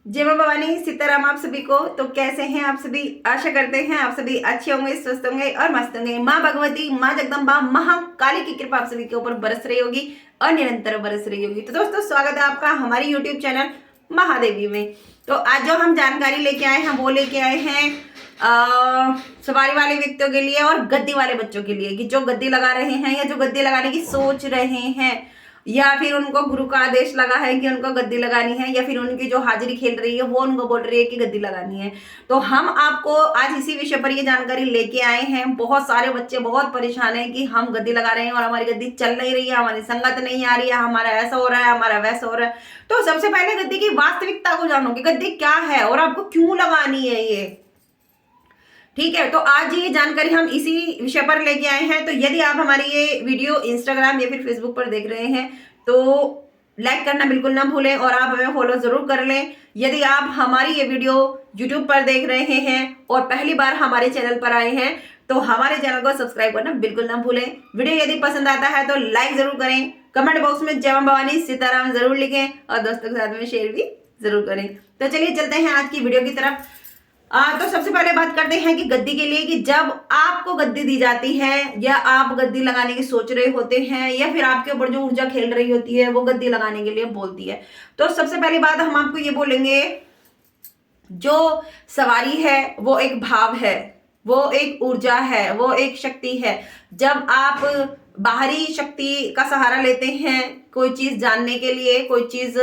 जय मां भवानी, सीताराम आप सभी को। तो कैसे हैं आप सभी? आशा करते हैं आप सभी अच्छे होंगे, स्वस्थ होंगे और मस्त होंगे। माँ भगवती, माँ जगदम्बा, महाकाली की कृपा आप सभी के ऊपर बरस रही होगी और निरंतर बरस रही होगी। तो दोस्तों, स्वागत है आपका हमारे यूट्यूब चैनल महादेवी में। तो आज जो हम जानकारी लेके आए हैं वो लेके आए हैं सवारी वाले व्यक्तियों के लिए और गद्दी वाले बच्चों के लिए, कि जो गद्दी लगा रहे हैं या जो गद्दी लगाने की सोच रहे हैं, या फिर उनको गुरु का आदेश लगा है कि उनको गद्दी लगानी है, या फिर उनकी जो हाजिरी खेल रही है वो उनको बोल रही है कि गद्दी लगानी है। तो हम आपको आज इसी विषय पर ये जानकारी लेके आए हैं। बहुत सारे बच्चे बहुत परेशान हैं कि हम गद्दी लगा रहे हैं और हमारी गद्दी चल नहीं रही है, हमारी संगत नहीं आ रही है, हमारा ऐसा हो रहा है, हमारा वैसा हो रहा है। तो सबसे पहले गद्दी की वास्तविकता को जानो कि गद्दी क्या है और आपको क्यों लगानी है ये, ठीक है। तो आज ये जानकारी हम इसी विषय पर लेके आए हैं। तो यदि आप हमारी ये वीडियो इंस्टाग्राम या फिर फेसबुक पर देख रहे हैं तो लाइक करना बिल्कुल ना भूलें और आप हमें फॉलो जरूर कर लें। यदि आप हमारी ये वीडियो यूट्यूब पर देख रहे हैं और पहली बार हमारे चैनल पर आए हैं तो हमारे चैनल को सब्सक्राइब करना बिल्कुल ना भूलें। वीडियो यदि पसंद आता है तो लाइक जरूर करें, कमेंट बॉक्स में जय मां भवानी सीताराम जरूर लिखें और दोस्तों के साथ में शेयर भी जरूर करें। तो चलिए चलते हैं आज की वीडियो की तरफ। तो सबसे पहले बात करते हैं कि गद्दी के लिए, कि जब आपको गद्दी दी जाती है या आप गद्दी लगाने की सोच रहे होते हैं या फिर आपके ऊपर जो ऊर्जा खेल रही होती है वो गद्दी लगाने के लिए बोलती है, तो सबसे पहली बात हम आपको ये बोलेंगे, जो सवारी है वो एक भाव है, वो एक ऊर्जा है, वो एक शक्ति है। जब आप बाहरी शक्ति का सहारा लेते हैं कोई चीज जानने के लिए, कोई चीज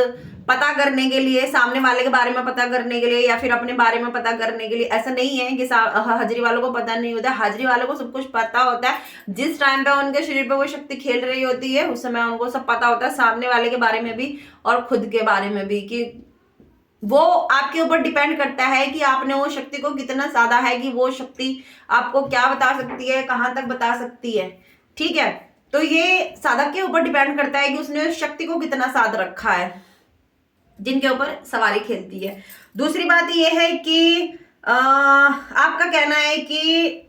पता करने के लिए, सामने वाले के बारे में पता करने के लिए या फिर अपने बारे में पता करने के लिए, ऐसा नहीं है कि हाजिरी वालों को पता नहीं होता। हाजिरी वालों को सब कुछ पता होता है। जिस टाइम पे उनके शरीर पे वो शक्ति खेल रही होती है उस समय उनको सब पता होता है, सामने वाले के बारे में भी और खुद के बारे में भी। कि वो आपके ऊपर डिपेंड करता है कि आपने वो शक्ति को कितना साधा है, कि वो शक्ति आपको क्या बता सकती है, कहाँ तक बता सकती है, ठीक है। तो ये साधक के ऊपर डिपेंड करता है कि उसने शक्ति को कितना साध रखा है जिनके ऊपर सवारी खेलती है। दूसरी बात यह है कि आपका कहना है कि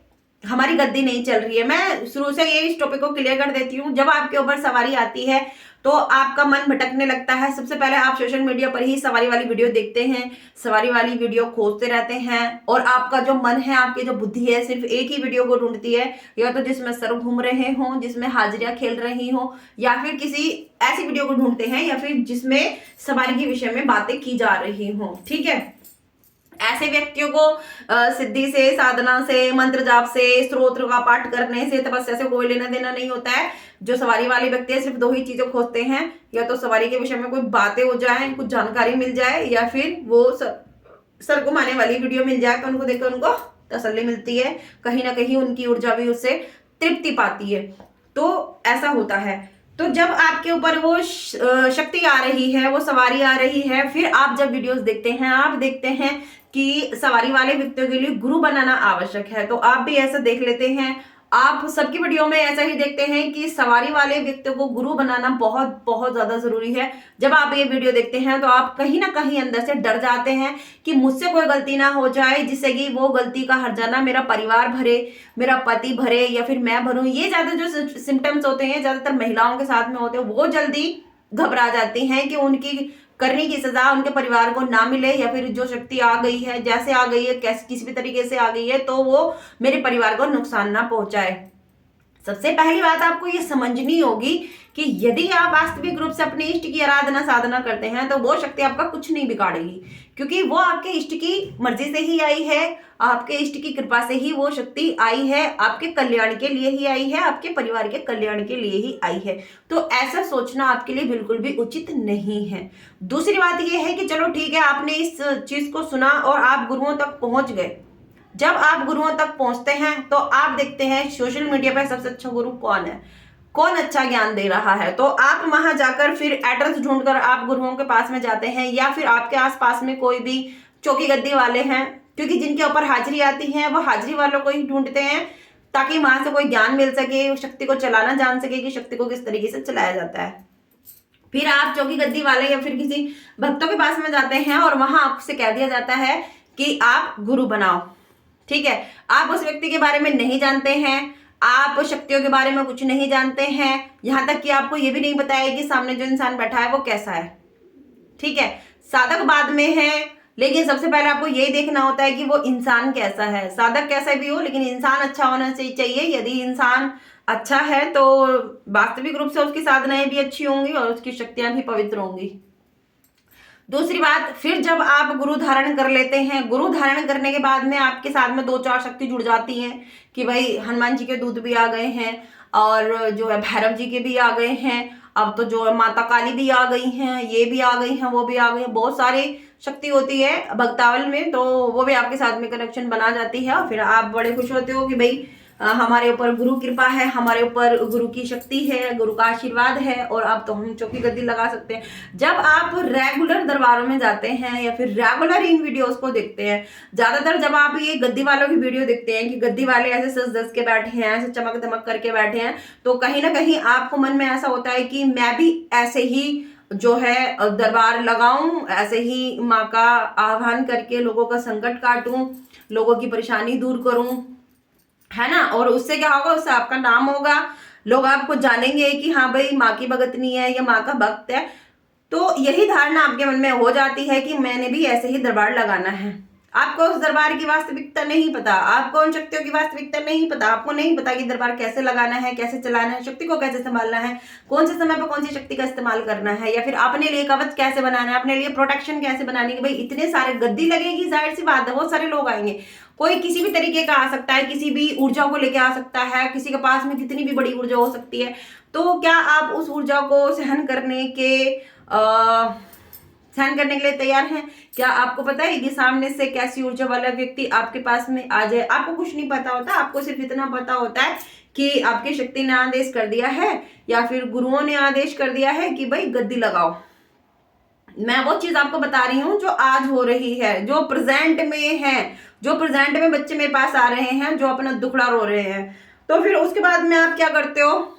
हमारी गद्दी नहीं चल रही है। मैं शुरू से ये इस टॉपिक को क्लियर कर देती हूँ। जब आपके ऊपर सवारी आती है तो आपका मन भटकने लगता है। सबसे पहले आप सोशल मीडिया पर ही सवारी वाली वीडियो देखते हैं, सवारी वाली वीडियो खोजते रहते हैं और आपका जो मन है, आपकी जो बुद्धि है, सिर्फ एक ही वीडियो को ढूंढती है, या तो जिसमें सर घूम रहे हों, जिसमें हाजिरियां खेल रही हों, या फिर किसी ऐसी वीडियो को ढूंढते हैं या फिर जिसमें सवारी के विषय में बातें की जा रही हों, ठीक है। ऐसे व्यक्तियों को सिद्धि से, साधना से, मंत्र जाप से, स्तोत्र का पाठ करने से, तपस्या से कोई लेना देना नहीं होता है। जो सवारी वाले व्यक्ति है सिर्फ दो ही चीजें खोजते हैं, या तो सवारी के विषय में कोई बातें हो जाए, कुछ जानकारी मिल जाए, या फिर वो सर घुमाने वाली वीडियो मिल जाए तो उनको देखकर उनको तसल्ली मिलती है, कहीं ना कहीं उनकी ऊर्जा भी उससे तृप्ति पाती है। तो ऐसा होता है। तो जब आपके ऊपर वो शक्ति आ रही है, वो सवारी आ रही है, फिर आप जब वीडियोस देखते हैं, आप देखते हैं कि सवारी वाले व्यक्तियों के लिए गुरु बनाना आवश्यक है, तो आप भी ऐसा देख लेते हैं। आप सबकी वीडियो में ऐसा ही देखते हैं कि सवारी वाले व्यक्तियों को गुरु बनाना बहुत बहुत ज्यादा जरूरी है। जब आप ये वीडियो देखते हैं तो आप कहीं ना कहीं अंदर से डर जाते हैं कि मुझसे कोई गलती ना हो जाए जिससे कि वो गलती का हर्जाना मेरा परिवार भरे, मेरा पति भरे या फिर मैं भरूं। ये ज्यादा जो सिम्टम्स होते हैं ज्यादातर महिलाओं के साथ में होते हैं, वो जल्दी घबरा जाती हैं कि उनकी करने की सजा उनके परिवार को ना मिले, या फिर जो शक्ति आ गई है, जैसे आ गई है, कैसे किसी भी तरीके से आ गई है, तो वो मेरे परिवार को नुकसान ना पहुंचाए। सबसे पहली बात आपको ये समझनी होगी कि यदि आप वास्तविक रूप से अपने इष्ट की आराधना साधना करते हैं तो वो शक्ति आपका कुछ नहीं बिगाड़ेगी, क्योंकि वो आपके इष्ट की मर्जी से ही आई है, आपके इष्ट की कृपा से ही वो शक्ति आई है, आपके कल्याण के लिए ही आई है, आपके परिवार के कल्याण के लिए ही आई है। तो ऐसा सोचना आपके लिए बिल्कुल भी उचित नहीं है। दूसरी बात यह है कि चलो ठीक है, आपने इस चीज को सुना और आप गुरुओं तक पहुंच गए। जब आप गुरुओं तक पहुंचते हैं तो आप देखते हैं सोशल मीडिया पर सबसे अच्छा गुरु कौन है, कौन अच्छा ज्ञान दे रहा है। तो आप वहां जाकर फिर एड्रेस ढूंढकर आप गुरुओं के पास में जाते हैं, या फिर आपके आसपास में कोई भी चौकी गद्दी वाले हैं, क्योंकि जिनके ऊपर हाजिरी आती है वो हाजिरी वालों को ही ढूंढते हैं ताकि वहां से कोई ज्ञान मिल सके, शक्ति को चलाना जान सके कि शक्ति को किस तरीके से चलाया जाता है। फिर आप चौकी गद्दी वाले या फिर किसी भक्तों के पास में जाते हैं और वहां आपसे कह दिया जाता है कि आप गुरु बनाओ, ठीक है। आप उस व्यक्ति के बारे में नहीं जानते हैं, आप शक्तियों के बारे में कुछ नहीं जानते हैं, यहां तक कि आपको यह भी नहीं बताया कि सामने जो इंसान बैठा है वो कैसा है, ठीक है। साधक बाद में है, लेकिन सबसे पहले आपको यही देखना होता है कि वो इंसान कैसा है। साधक कैसा भी हो, लेकिन इंसान अच्छा होना चाहिए। यदि इंसान अच्छा है तो वास्तविक रूप से उसकी साधनाएं भी अच्छी होंगी और उसकी शक्तियां भी पवित्र होंगी। दूसरी बात, फिर जब आप गुरु धारण कर लेते हैं, गुरु धारण करने के बाद में आपके साथ में 2-4 शक्ति जुड़ जाती हैं कि भाई हनुमान जी के दूत भी आ गए हैं और जो है भैरव जी के भी आ गए हैं, अब तो जो है माता काली भी आ गई हैं, ये भी आ गई हैं, वो भी आ गई हैं, बहुत सारी शक्ति होती है भक्तावल में, तो वो भी आपके साथ में कनेक्शन बना जाती है और फिर आप बड़े खुश होते हो कि भाई हमारे ऊपर गुरु कृपा है, हमारे ऊपर गुरु की शक्ति है, गुरु का आशीर्वाद है और अब तो हम चौकी गद्दी लगा सकते हैं। जब आप रेगुलर दरबारों में जाते हैं या फिर रेगुलर इन वीडियोस को देखते हैं, ज्यादातर जब आप ये गद्दी वालों की वीडियो देखते हैं कि गद्दी वाले ऐसे सज धज के बैठे हैं, ऐसे चमक दमक करके बैठे हैं, तो कहीं ना कहीं आपको मन में ऐसा होता है कि मैं भी ऐसे ही जो है दरबार लगाऊं, ऐसे ही माँ का आह्वान करके लोगों का संकट काटूं, लोगों की परेशानी दूर करूं, है ना। और उससे क्या होगा, उससे आपका नाम होगा, लोग आपको जानेंगे कि हाँ भाई माँ की भगतनी है या माँ का भक्त है। तो यही धारणा आपके मन में हो जाती है कि मैंने भी ऐसे ही दरबार लगाना है। आपको उस दरबार की वास्तविकता नहीं पता, आपको उन शक्तियों की वास्तविकता नहीं पता, आपको नहीं पता कि दरबार कैसे लगाना है, कैसे चलाना है, शक्ति को कैसे संभालना है, कौन से समय पर कौन सी शक्ति का इस्तेमाल करना है, या फिर अपने लिए कवच कैसे बनाना है, अपने लिए प्रोटेक्शन कैसे बनानी है। भाई इतने सारे गद्दी लगेगी, जाहिर सी बात है बहुत सारे लोग आएंगे, कोई किसी भी तरीके का आ सकता है, किसी भी ऊर्जा को लेके आ सकता है, किसी के पास में कितनी भी बड़ी ऊर्जा हो सकती है। तो क्या आप उस ऊर्जा को सहन करने के लिए तैयार हैं? क्या आपको पता है कि सामने से कैसी ऊर्जा वाला व्यक्ति आपके पास में आ जाए? आपको कुछ नहीं पता होता, आपको सिर्फ इतना पता होता है कि आपकी शक्ति ने आदेश कर दिया है या फिर गुरुओं ने आदेश कर दिया है कि भाई गद्दी लगाओ। मैं वो चीज आपको बता रही हूँ जो आज हो रही है, जो प्रेजेंट में है, जो प्रेजेंट में बच्चे मेरे पास आ रहे हैं जो अपना दुखड़ा रो रहे हैं। तो फिर उसके बाद में आप क्या करते हो,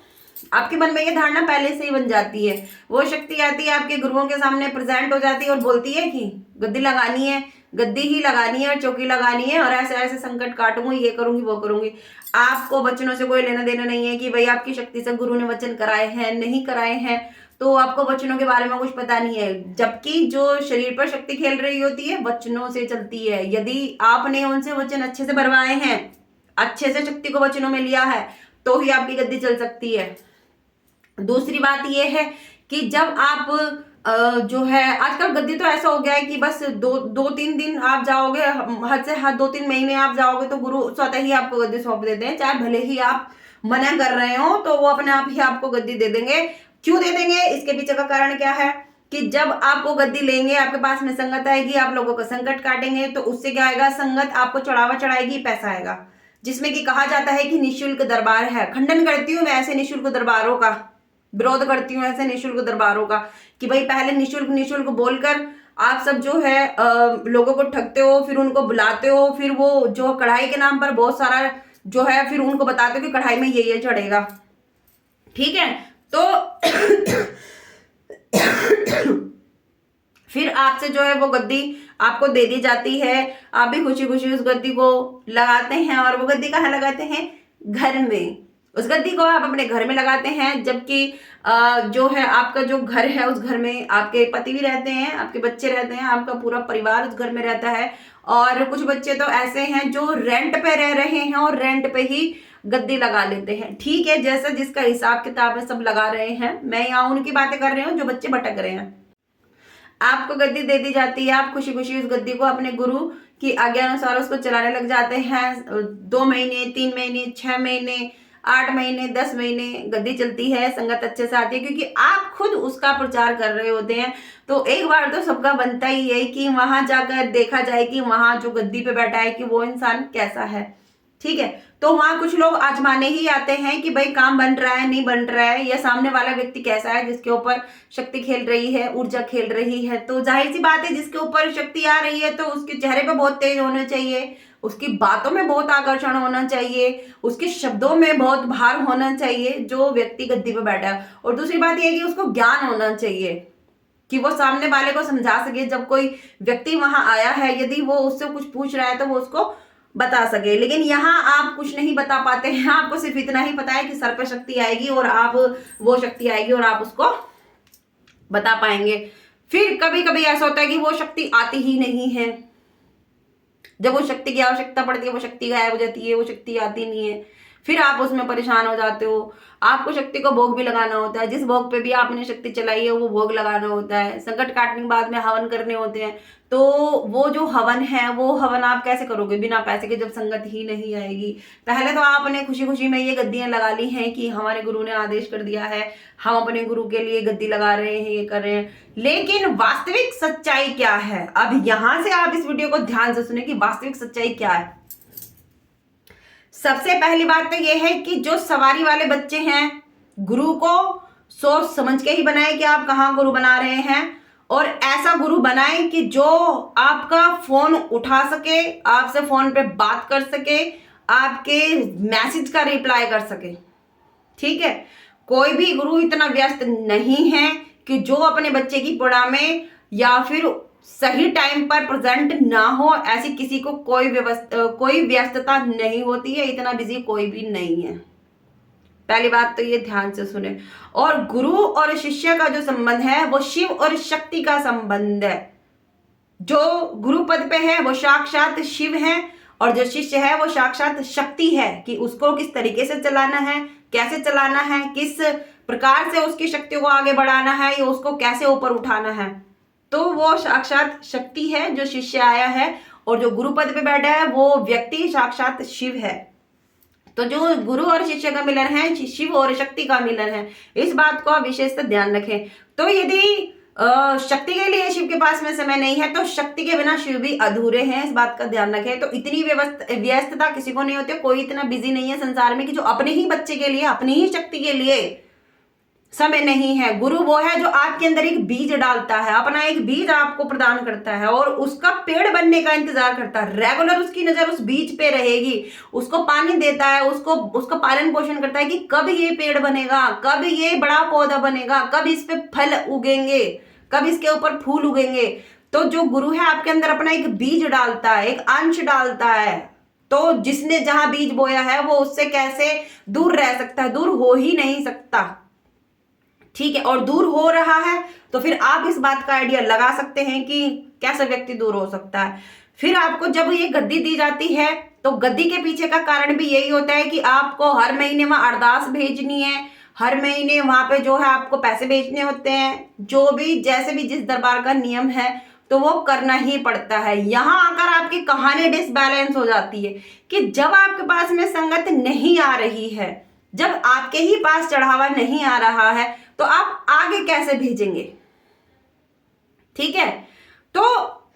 आपके मन में ये धारणा पहले से ही बन जाती है, वो शक्ति आती है आपके गुरुओं के सामने प्रेजेंट हो जाती है और बोलती है कि गद्दी लगानी है, गद्दी ही लगानी है और चौकी लगानी है और ऐसे ऐसे संकट काटूंगी, ये करूंगी वो करूंगी। आपको वचनों से कोई लेना देना नहीं है कि भाई आपकी शक्ति से गुरु ने वचन कराए हैं नहीं कराए हैं, तो आपको वचनों के बारे में कुछ पता नहीं है। जबकि जो शरीर पर शक्ति खेल रही होती है वचनों से चलती है। यदि आपने उनसे वचन अच्छे से भरवाए हैं, अच्छे से शक्ति को वचनों में लिया है, तो ही आपकी गद्दी चल सकती है। दूसरी बात यह है कि जब आप जो है आजकल गद्दी तो ऐसा हो गया है कि बस 2-3 दिन आप जाओगे, हद से हद 2-3 महीने आप जाओगे तो गुरु स्वतः ही आपको गद्दी सौंप देते हैं, चाहे भले ही आप मना कर रहे हो तो वो अपने आप ही आपको गद्दी दे देंगे। क्यों दे देंगे, इसके पीछे का कारण क्या है कि जब आप वो गद्दी लेंगे आपके पास में संगत आएगी, आप लोगों का संकट काटेंगे, तो उससे क्या आएगा, संगत आपको चढ़ावा चढ़ाएगी, पैसा आएगा, जिसमें कि कहा जाता है कि निःशुल्क दरबार है। खंडन करती हूँ मैं ऐसे निःशुल्क दरबारों का, विरोध करती हूँ ऐसे निःशुल्क दरबारों का कि भाई पहले निःशुल्क निःशुल्क बोलकर आप सब जो है लोगों को ठगते हो, फिर उनको बुलाते हो, फिर वो जो कढ़ाई के नाम पर बहुत सारा जो है फिर उनको बताते हो कि कढ़ाई में ये चढ़ेगा, ठीक है। तो फिर आपसे जो है वो गद्दी आपको दे दी जाती है, आप भी खुशी खुशी उस गद्दी को लगाते हैं और वो गद्दी कहाँ लगाते हैं, घर में। उस गद्दी को आप अपने घर में लगाते हैं, जबकि जो है आपका जो घर है उस घर में आपके पति भी रहते हैं, आपके बच्चे रहते हैं, आपका पूरा परिवार उस घर में रहता है। और कुछ बच्चे तो ऐसे हैं जो रेंट पे रह रहे हैं और रेंट पे ही गद्दी लगा लेते हैं, ठीक है, जैसा जिसका हिसाब किताब है सब लगा रहे हैं। मैं यहाँ उनकी बातें कर रही हूँ जो बच्चे भटक रहे हैं। आपको गद्दी दे दी जाती है, आप खुशी खुशी उस गद्दी को अपने गुरु की आज्ञा अनुसार उसको चलाने लग जाते हैं। 2 महीने, 3 महीने, 6 महीने, 8 महीने, 10 महीने गद्दी चलती है, संगत अच्छे से आती है, क्योंकि आप खुद उसका प्रचार कर रहे होते हैं। तो एक बार तो सबका बनता ही है कि वहां जाकर देखा जाए कि वहां जो गद्दी पे बैठा है कि वो इंसान कैसा है, ठीक है। तो वहां कुछ लोग आजमाने ही आते हैं कि भाई काम बन रहा है नहीं बन रहा है, या सामने वाला व्यक्ति कैसा है जिसके ऊपर शक्ति खेल रही है, ऊर्जा खेल रही है। तो जाहिर सी बात है जिसके ऊपर शक्ति आ रही है तो उसके चेहरे पे बहुत तेज होना चाहिए, उसकी बातों में बहुत आकर्षण होना चाहिए, उसके शब्दों में बहुत भार होना चाहिए जो व्यक्ति गद्दी पे बैठा है। और दूसरी बात यह है कि उसको ज्ञान होना चाहिए कि वो सामने वाले को समझा सके। जब कोई व्यक्ति वहां आया है, यदि वो उससे कुछ पूछ रहा है तो वो उसको बता सके। लेकिन यहाँ आप कुछ नहीं बता पाते हैं, आपको सिर्फ इतना ही पता है कि सर पे शक्ति आएगी और आप वो शक्ति आएगी और आप उसको बता पाएंगे। फिर कभी कभी ऐसा होता है कि वो शक्ति आती ही नहीं है, जब वो शक्ति की आवश्यकता पड़ती है वो शक्ति गायब हो जाती है, वो शक्ति आती नहीं है। फिर आप उसमें परेशान हो जाते हो। आपको शक्ति को भोग भी लगाना होता है, जिस भोग पे भी आपने शक्ति चलाई है वो भोग लगाना होता है। संकट काटने के बाद में हवन करने होते हैं। तो वो जो हवन है वो हवन आप कैसे करोगे बिना पैसे के, जब संगत ही नहीं आएगी। पहले तो आपने खुशी खुशी में ये गद्दियां लगा ली हैं कि हमारे गुरु ने आदेश कर दिया है, हम अपने गुरु के लिए गद्दी लगा रहे हैं, ये कर रहे हैं। लेकिन वास्तविक सच्चाई क्या है, अब यहां से आप इस वीडियो को ध्यान से सुने कि वास्तविक सच्चाई क्या है। सबसे पहली बात तो यह है कि जो सवारी वाले बच्चे हैं, गुरु को सोच समझ के ही बनाए कि आप कहाँ गुरु बना रहे हैं, और ऐसा गुरु बनाएं कि जो आपका फोन उठा सके, आपसे फोन पे बात कर सके, आपके मैसेज का रिप्लाई कर सके। ठीक है, कोई भी गुरु इतना व्यस्त नहीं है कि जो अपने बच्चे की पढ़ा में या फिर सही टाइम पर प्रेजेंट ना हो, ऐसी किसी को कोई व्यस्तता नहीं होती है, इतना बिजी कोई भी नहीं है। पहली बात तो ये ध्यान से सुने। और गुरु और शिष्य का जो संबंध है वो शिव और शक्ति का संबंध है। जो गुरु पद पे है वो साक्षात शिव है, और जो शिष्य है वो साक्षात शक्ति है, कि उसको किस तरीके से चलाना है, कैसे चलाना है, किस प्रकार से उसकी शक्तियों को आगे बढ़ाना है, या उसको कैसे ऊपर उठाना है। तो वो साक्षात शक्ति है जो शिष्य आया है, और जो गुरु पद पे बैठा है वो व्यक्ति साक्षात शिव है। तो जो गुरु और शिष्य का मिलन है, शिव और शक्ति का मिलन है, इस बात को आप विशेषतः ध्यान रखें। तो यदि शक्ति के लिए शिव के पास में समय नहीं है तो शक्ति के बिना शिव भी अधूरे हैं, इस बात का ध्यान रखें। तो इतनी व्यस्तता किसी को नहीं होती, कोई इतना बिजी नहीं है संसार में कि जो अपने ही बच्चे के लिए, अपनी ही शक्ति के लिए समय नहीं है। गुरु वो है जो आपके अंदर एक बीज डालता है, अपना एक बीज आपको प्रदान करता है और उसका पेड़ बनने का इंतजार करता है। रेगुलर उसकी नजर उस बीज पे रहेगी, उसको पानी देता है, उसका पालन पोषण करता है कि कब ये पेड़ बनेगा, कब ये बड़ा पौधा बनेगा, कब इस पे फल उगेंगे, कब इसके ऊपर फूल उगेंगे। तो जो गुरु है आपके अंदर अपना एक बीज डालता है, एक अंश डालता है। तो जिसने जहां बीज बोया है वो उससे कैसे दूर रह सकता है? दूर हो ही नहीं सकता। ठीक है, और दूर हो रहा है तो फिर आप इस बात का आइडिया लगा सकते हैं कि कैसे व्यक्ति दूर हो सकता है। फिर आपको जब ये गद्दी दी जाती है तो गद्दी के पीछे का कारण भी यही होता है कि आपको हर महीने वहां अरदास भेजनी है, हर महीने वहां पे जो है आपको पैसे भेजने होते हैं, जो भी जैसे भी जिस दरबार का नियम है तो वो करना ही पड़ता है। यहां आकर आपकी कहानी डिसबैलेंस हो जाती है कि जब आपके पास में संगत नहीं आ रही है, जब आपके ही पास चढ़ावा नहीं आ रहा है, तो आप आगे कैसे भेजेंगे? ठीक है, तो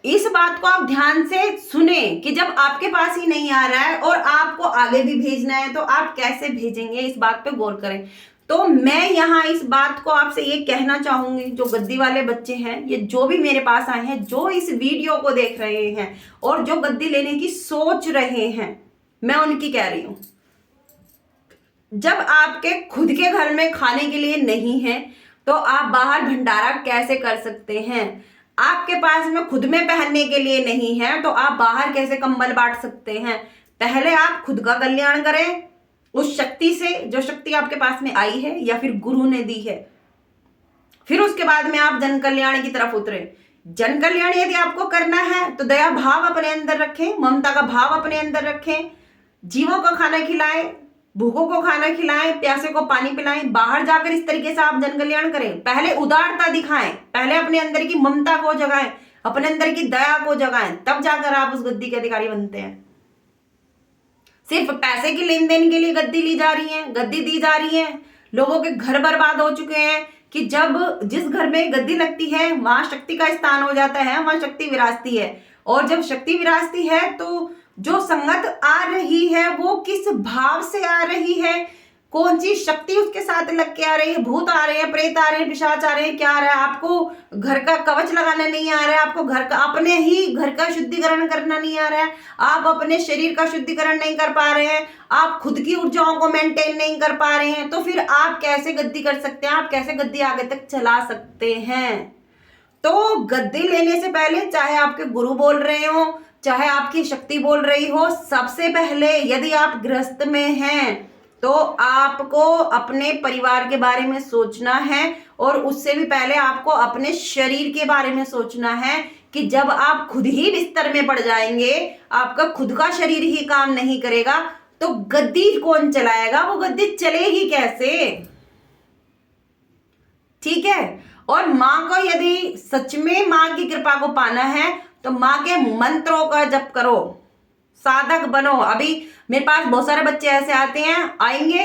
इस बात को आप ध्यान से सुने कि जब आपके पास ही नहीं आ रहा है और आपको आगे भी भेजना है तो आप कैसे भेजेंगे, इस बात पे गौर करें। तो मैं यहाँ इस बात को आपसे ये कहना चाहूंगी, जो गद्दी वाले बच्चे हैं, ये जो भी मेरे पास आए हैं, जो इस वीडियो को देख रहे हैं और जो गद्दी लेने की सोच रहे हैं, मैं उनकी कह रही हूं, जब आपके खुद के घर में खाने के लिए नहीं है तो आप बाहर भंडारा कैसे कर सकते हैं? आपके पास में खुद में पहनने के लिए नहीं है तो आप बाहर कैसे कंबल बांट सकते हैं? पहले आप खुद का कल्याण करें उस शक्ति से, जो शक्ति आपके पास में आई है या फिर गुरु ने दी है। फिर उसके बाद में आप जन कल्याण की तरफ उतरे। जन कल्याण यदि आपको करना है तो दया भाव अपने अंदर रखें, ममता का भाव अपने अंदर रखें, जीवों को खाना खिलाएं, भूखों को खाना खिलाएं, प्यासे को पानी पिलाएं। बाहर जाकर इस तरीके से आप जन कल्याण करें। पहले उदारता दिखाएं, पहले अपने अंदर की ममता को जगाएं, अपने अंदर की दया को जगाएं, तब जाकर आप उस गद्दी के अधिकारी बनते हैं। सिर्फ पैसे की लेन देन के लिए गद्दी ली जा रही है, गद्दी दी जा रही है। लोगों के घर बर्बाद हो चुके हैं कि जब जिस घर में गद्दी लगती है वहां शक्ति का स्थान हो जाता है, वहां शक्ति विराजती है। और जब शक्ति विराजती है तो जो संगत आ रही है वो किस भाव से आ रही है, कौन सी शक्ति उसके साथ लग के आ रही है, भूत आ रहे हैं, प्रेत आ रहे हैं, पिशाच आ रहे हैं, क्या आ रहा है। आपको घर का कवच लगाना नहीं आ रहा है, आपको घर का अपने ही घर का शुद्धिकरण करना नहीं आ रहा है, आप अपने शरीर का शुद्धिकरण नहीं कर पा रहे हैं, आप खुद की ऊर्जाओं को मेंटेन नहीं कर पा रहे हैं, तो फिर आप कैसे गद्दी कर सकते हैं? आप कैसे गद्दी आगे तक चला सकते हैं? तो गद्दी लेने से पहले चाहे आपके गुरु बोल रहे हो, चाहे आपकी शक्ति बोल रही हो, सबसे पहले यदि आप गृहस्थ में हैं तो आपको अपने परिवार के बारे में सोचना है और उससे भी पहले आपको अपने शरीर के बारे में सोचना है कि जब आप खुद ही बिस्तर में पड़ जाएंगे, आपका खुद का शरीर ही काम नहीं करेगा, तो गद्दी कौन चलाएगा? वो गद्दी चलेगी कैसे? ठीक है। और माँ को यदि सच में माँ की कृपा को पाना है तो माँ के मंत्रों का जप करो, साधक बनो। अभी मेरे पास बहुत सारे बच्चे ऐसे आएंगे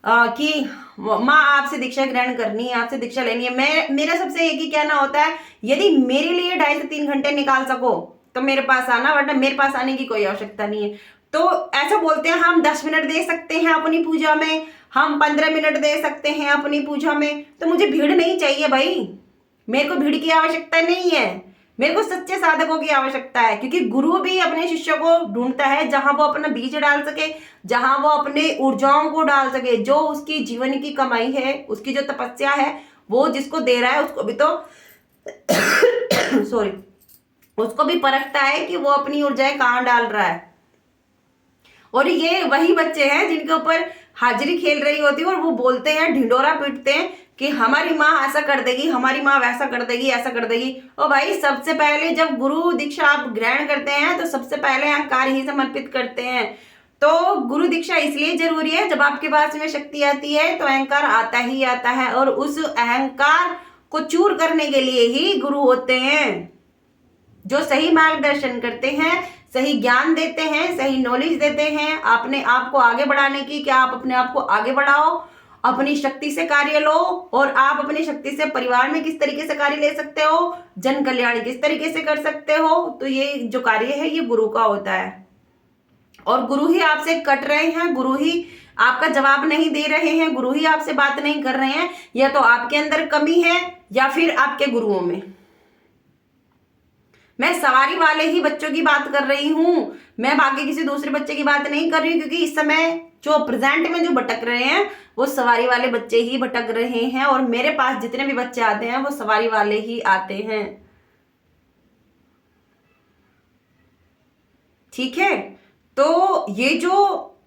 कि माँ आपसे दीक्षा ग्रहण करनी है, आपसे दीक्षा लेनी है। मेरा सबसे एक ही कहना होता है, यदि मेरे लिए 2.5 से 3 घंटे निकाल सको तो मेरे पास आना, वरना मेरे पास आने की कोई आवश्यकता नहीं है। तो ऐसा बोलते हैं हम 10 मिनट दे सकते हैं अपनी पूजा में, हम 15 मिनट दे सकते हैं अपनी पूजा में, तो मुझे भीड़ नहीं चाहिए भाई। मेरे को भीड़ की आवश्यकता नहीं है, मेरे को सच्चे साधकों की आवश्यकता है। क्योंकि गुरु भी अपने शिष्यों को ढूंढता है जहां वो अपना बीज डाल सके, जहां वो अपने ऊर्जाओं को डाल सके, जो उसकी जीवन की कमाई है, उसकी जो तपस्या है, वो जिसको दे रहा है उसको भी तो सॉरी, उसको भी परखता है कि वो अपनी ऊर्जाएं कहाँ डाल रहा है। और ये वही बच्चे हैं जिनके ऊपर हाजिरी खेल रही होती है और वो बोलते हैं, ढिंडोरा पीटते हैं कि हमारी माँ ऐसा कर देगी, हमारी माँ वैसा कर देगी, ऐसा कर देगी। और भाई सबसे पहले जब गुरु दीक्षा आप ग्रहण करते हैं तो सबसे पहले अहंकार ही समर्पित करते हैं। तो गुरु दीक्षा इसलिए जरूरी है, जब आपके पास में शक्ति आती है तो अहंकार आता ही आता है, और उस अहंकार को चूर करने के लिए ही गुरु होते हैं, जो सही मार्गदर्शन करते हैं, सही ज्ञान देते हैं, सही नॉलेज देते हैं अपने आप को आगे बढ़ाने की। क्या आप अपने आप को आगे बढ़ाओ, अपनी शक्ति से कार्य लो, और आप अपनी शक्ति से परिवार में किस तरीके से कार्य ले सकते हो, जन कल्याण किस तरीके से कर सकते हो। तो ये जो कार्य है ये गुरु का होता है, और गुरु ही आपसे कट रहे हैं, गुरु ही आपका जवाब नहीं दे रहे हैं, गुरु ही आपसे बात नहीं कर रहे हैं। या तो आपके अंदर कमी है या फिर आपके गुरुओं में। मैं सवारी वाले ही बच्चों की बात कर रही हूं, मैं बाकी किसी दूसरे बच्चे की बात नहीं कर रही हूं, क्योंकि इस समय जो प्रेजेंट में जो भटक रहे हैं वो सवारी वाले बच्चे ही भटक रहे हैं, और मेरे पास जितने भी बच्चे आते हैं वो सवारी वाले ही आते हैं। ठीक है। तो ये जो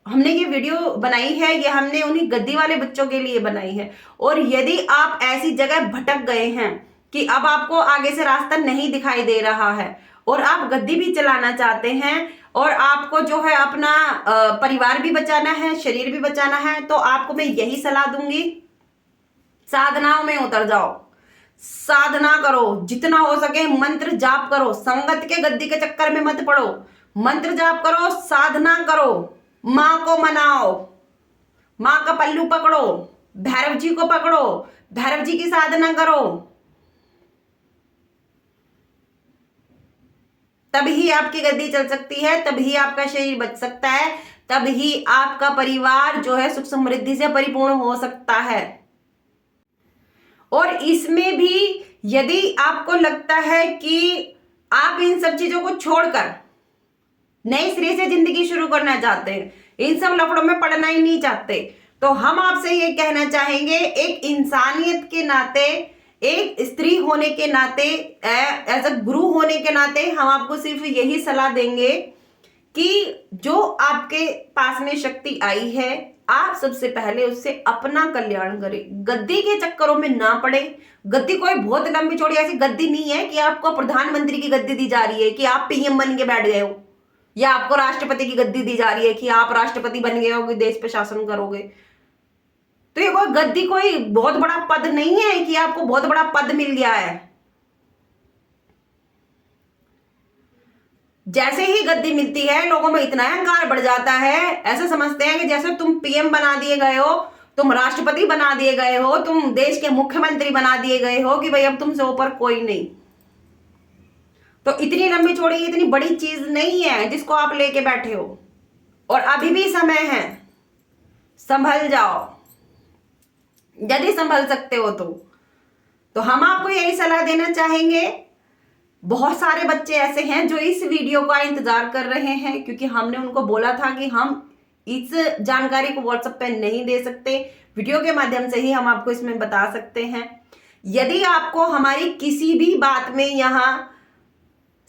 हमने ये वीडियो बनाई है ये हमने उन्हीं गद्दी वाले बच्चों के लिए बनाई है। और यदि आप ऐसी जगह भटक गए हैं कि अब आपको आगे से रास्ता नहीं दिखाई दे रहा है और आप गद्दी भी चलाना चाहते हैं और आपको जो है अपना परिवार भी बचाना है, शरीर भी बचाना है, तो आपको मैं यही सलाह दूंगी, साधनाओं में उतर जाओ, साधना करो, जितना हो सके मंत्र जाप करो, संगत के गद्दी के चक्कर में मत पड़ो, मंत्र जाप करो, साधना करो, माँ को मनाओ, माँ का पल्लू पकड़ो, भैरव जी को पकड़ो, भैरव जी की साधना करो, तभी आपकी गद्दी चल सकती है, तभी आपका शरीर बच सकता है, तभी आपका परिवार जो है सुख समृद्धि से परिपूर्ण हो सकता है। और इसमें भी यदि आपको लगता है कि आप इन सब चीजों को छोड़कर नए सिरे से जिंदगी शुरू करना चाहते हैं, इन सब लफड़ों में पड़ना ही नहीं चाहते, तो हम आपसे ये कहना चाहेंगे, एक इंसानियत के नाते, एक स्त्री होने के नाते, एज अ गुरु होने के नाते हम आपको सिर्फ यही सलाह देंगे कि जो आपके पास में शक्ति आई है, आप सबसे पहले उससे अपना कल्याण करें, गद्दी के चक्करों में ना पड़े। गद्दी कोई बहुत लंबी चौड़ी ऐसी गद्दी नहीं है कि आपको प्रधानमंत्री की गद्दी दी जा रही है कि आप पीएम बन के बैठ गए हो, या आपको राष्ट्रपति की गद्दी दी जा रही है कि आप राष्ट्रपति बन गए हो, देश पे शासन करोगे। तो ये कोई गद्दी कोई बहुत बड़ा पद नहीं है कि आपको बहुत बड़ा पद मिल गया है। जैसे ही गद्दी मिलती है लोगों में इतना अहंकार बढ़ जाता है, ऐसा समझते हैं कि जैसे तुम पीएम बना दिए गए हो, तुम राष्ट्रपति बना दिए गए हो, तुम देश के मुख्यमंत्री बना दिए गए हो कि भाई अब तुमसे ऊपर कोई नहीं। तो इतनी लंबी चौड़ी इतनी बड़ी चीज नहीं है जिसको आप लेके बैठे हो, और अभी भी समय है, संभल जाओ यदि संभल सकते हो तो हम आपको यही सलाह देना चाहेंगे। बहुत सारे बच्चे ऐसे हैं जो इस वीडियो का इंतजार कर रहे हैं, क्योंकि हमने उनको बोला था कि हम इस जानकारी को व्हाट्सएप पे नहीं दे सकते, वीडियो के माध्यम से ही हम आपको इसमें बता सकते हैं। यदि आपको हमारी किसी भी बात में यहाँ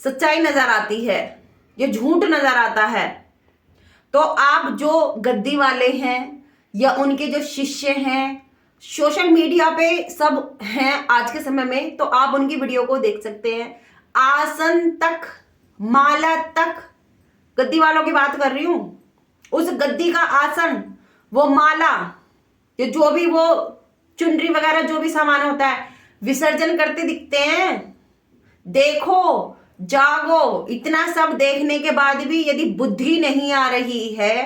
सच्चाई नजर आती है, ये झूठ नजर आता है, तो आप जो गद्दी वाले हैं या उनके जो शिष्य हैं, सोशल मीडिया पे सब हैं आज के समय में, तो आप उनकी वीडियो को देख सकते हैं। आसन तक, माला तक, गद्दी वालों की बात कर रही हूं, उस गद्दी का आसन, वो माला, जो भी वो चुनरी वगैरह जो भी सामान होता है, विसर्जन करते दिखते हैं। देखो, जागो। इतना सब देखने के बाद भी यदि बुद्धि नहीं आ रही है,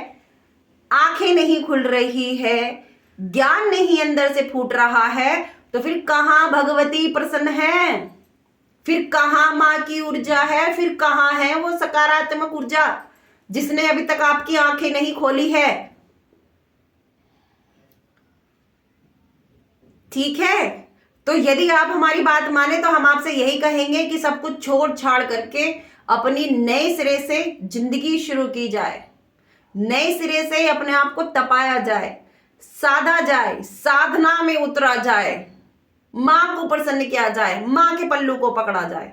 आंखें नहीं खुल रही है, ज्ञान नहीं अंदर से फूट रहा है, तो फिर कहां भगवती प्रसन्न है, फिर कहां मां की ऊर्जा है, फिर कहां है वो सकारात्मक ऊर्जा जिसने अभी तक आपकी आंखें नहीं खोली है। ठीक है, तो यदि आप हमारी बात माने तो हम आपसे यही कहेंगे कि सब कुछ छोड़ छाड़ करके अपनी नए सिरे से जिंदगी शुरू की जाए, नए सिरे से अपने आप को तपाया जाए, साधा जाए, साधना में उतरा जाए, मां को प्रसन्न किया जाए, मां के पल्लू को पकड़ा जाए।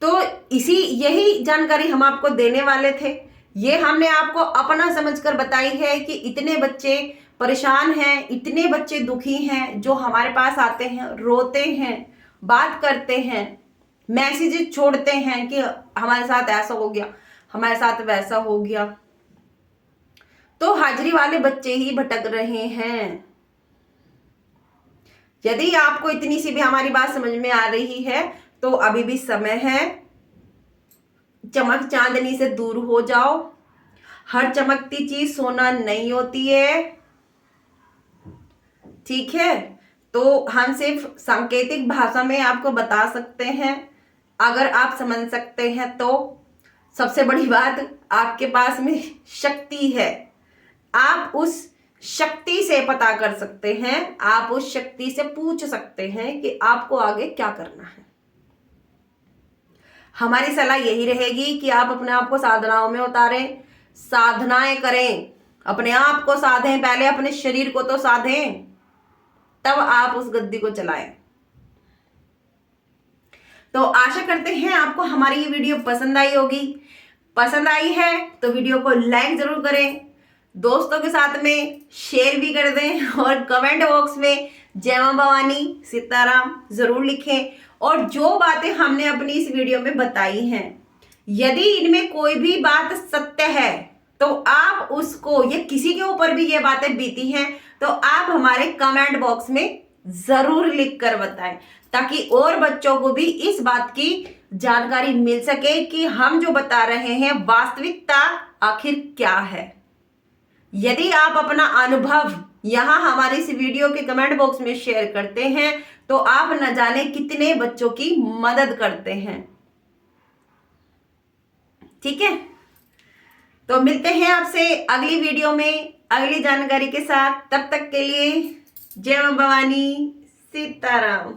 तो यही जानकारी हम आपको देने वाले थे। ये हमने आपको अपना समझकर बताई है कि इतने बच्चे परेशान हैं, इतने बच्चे दुखी हैं जो हमारे पास आते हैं, रोते हैं, बात करते हैं, मैसेज छोड़ते हैं कि हमारे साथ ऐसा हो गया, हमारे साथ वैसा हो गया। तो हाजिरी वाले बच्चे ही भटक रहे हैं। यदि आपको इतनी सी भी हमारी बात समझ में आ रही है तो अभी भी समय है। चमक चांदनी से दूर हो जाओ। हर चमकती चीज सोना नहीं होती है। ठीक है, तो हम सिर्फ सांकेतिक भाषा में आपको बता सकते हैं। अगर आप समझ सकते हैं तो सबसे बड़ी बात, आपके पास में शक्ति है। आप उस शक्ति से पता कर सकते हैं, आप उस शक्ति से पूछ सकते हैं कि आपको आगे क्या करना है। हमारी सलाह यही रहेगी कि आप अपने आप को साधनाओं में उतारें, साधनाएं करें, अपने आप को साधें, पहले अपने शरीर को तो साधें, तब आप उस गद्दी को चलाएं। तो आशा करते हैं आपको हमारी ये वीडियो पसंद आई होगी। पसंद आई है तो वीडियो को लाइक जरूर करें, दोस्तों के साथ में शेयर भी कर दें और कमेंट बॉक्स में जय मां भवानी सीताराम जरूर लिखें। और जो बातें हमने अपनी इस वीडियो में बताई हैं, यदि इनमें कोई भी बात सत्य है तो आप उसको, या किसी के ऊपर भी ये बातें बीती हैं तो आप हमारे कमेंट बॉक्स में जरूर लिख कर बताएं, ताकि और बच्चों को भी इस बात की जानकारी मिल सके कि हम जो बता रहे हैं वास्तविकता आखिर क्या है। यदि आप अपना अनुभव यहां हमारे इस वीडियो के कमेंट बॉक्स में शेयर करते हैं तो आप न जाने कितने बच्चों की मदद करते हैं। ठीक है, तो मिलते हैं आपसे अगली वीडियो में अगली जानकारी के साथ। तब तक के लिए जय मां भवानी सीताराम।